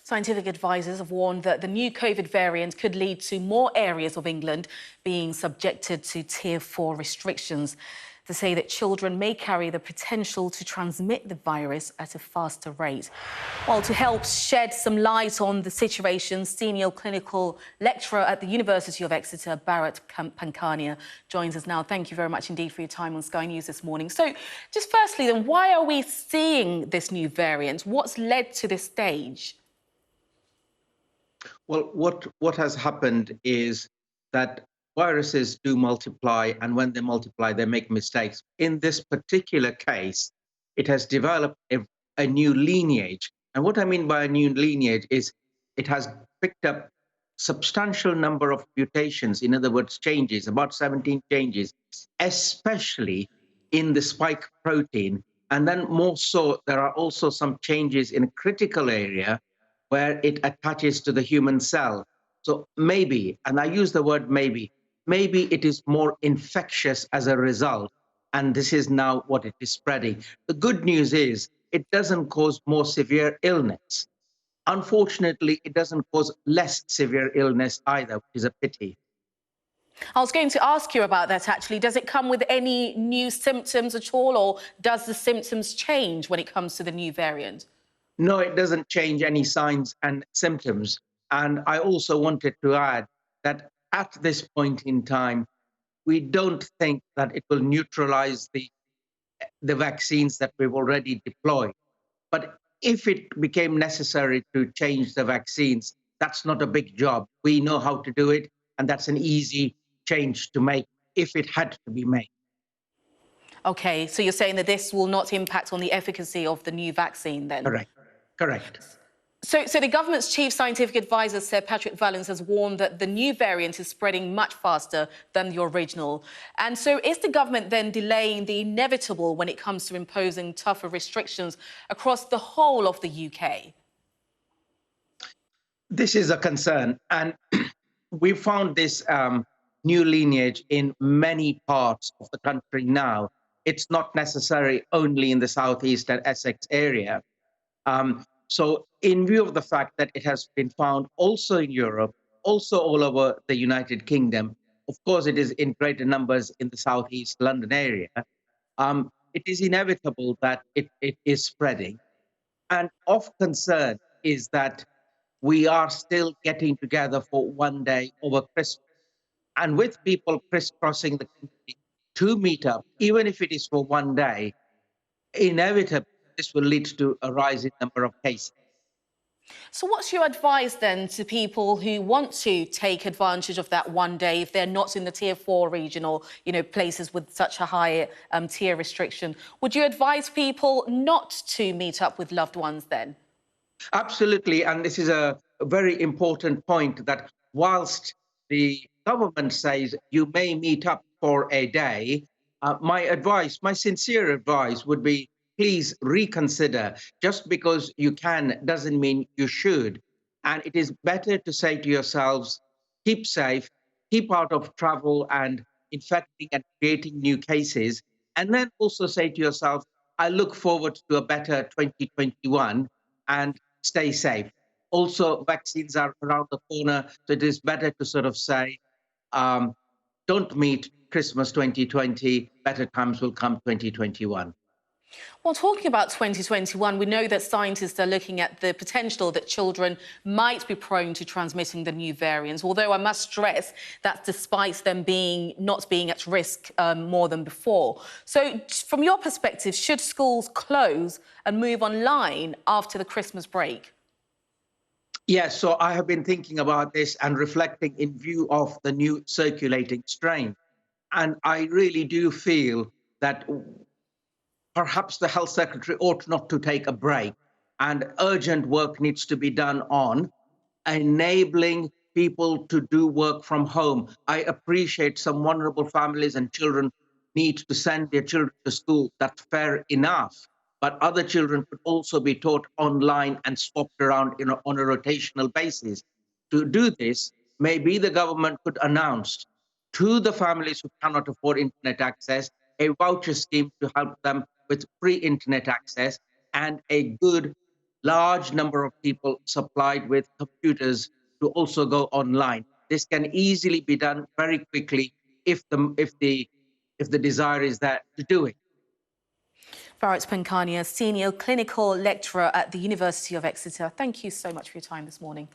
Scientific advisors have warned that the new COVID variant could lead to more areas of England being subjected to Tier 4 restrictions. They say that children may carry the potential to transmit the virus at a faster rate. Well, to help shed some light on the situation, senior clinical lecturer at the University of Exeter, Bharat Pankania, joins us now. Thank you very much indeed for your time on Sky News this morning. So, just firstly then, why are we seeing this new variant? What's led to this stage? Well, what has happened is that viruses do multiply, and when they multiply, they make mistakes. In this particular case, it has developed a new lineage. And what I mean by a new lineage is it has picked up substantial number of mutations, in other words, changes, about 17 changes, especially in the spike protein. And then more so, there are also some changes in a critical area where it attaches to the human cell. So maybe, and I use the word maybe it is more infectious as a result. And this is now what it is spreading. The good news is it doesn't cause more severe illness. Unfortunately, it doesn't cause less severe illness either, which is a pity. I was going to ask you about that, actually. Does it come with any new symptoms at all, or does the symptoms change when it comes to the new variant? No, it doesn't change any signs and symptoms. And I also wanted to add that at this point in time, we don't think that it will neutralize the vaccines that we've already deployed. But if it became necessary to change the vaccines, that's not a big job. We know how to do it, and that's an easy change to make if it had to be made. OK, so you're saying that this will not impact on the efficacy of the new vaccine then? Correct. So the government's chief scientific advisor, Sir Patrick Vallance, has warned that the new variant is spreading much faster than the original. And so is the government then delaying the inevitable when it comes to imposing tougher restrictions across the whole of the UK? This is a concern. And we found this new lineage in many parts of the country now. It's not necessary only in the southeast and Essex area. So in view of the fact that it has been found also in Europe, also all over the United Kingdom, of course, it is in greater numbers in the southeast London area, it is inevitable that it is spreading. And of concern is that we are still getting together for one day over Christmas. And with people crisscrossing the country to meet up, even if it is for one day, inevitably this will lead to a rise in number of cases. So what's your advice then to people who want to take advantage of that one day if they're not in the Tier 4 region or, places with such a high tier restriction? Would you advise people not to meet up with loved ones then? Absolutely. And this is a very important point, that whilst the government says you may meet up for a day, my sincere advice would be, please reconsider. Just because you can doesn't mean you should. And it is better to say to yourselves, keep safe, keep out of travel and infecting and creating new cases. And then also say to yourself, I look forward to a better 2021 and stay safe. Also, vaccines are around the corner, so it is better to sort of say, don't meet Christmas 2020, better times will come 2021. Well, talking about 2021, we know that scientists are looking at the potential that children might be prone to transmitting the new variants, although I must stress that despite them not being at risk more than before. So from your perspective, should schools close and move online after the Christmas break? Yes, so I have been thinking about this and reflecting in view of the new circulating strain. And I really do feel that perhaps the health secretary ought not to take a break, and urgent work needs to be done on enabling people to do work from home. I appreciate some vulnerable families and children need to send their children to school. That's fair enough. But other children could also be taught online and swapped around on a rotational basis. To do this, maybe the government could announce to the families who cannot afford internet access a voucher scheme to help them with free internet access and a good large number of people supplied with computers to also go online. This can easily be done very quickly if the desire is there to do it. Bharat Pankania, Senior Clinical Lecturer at the University of Exeter. Thank you so much for your time this morning.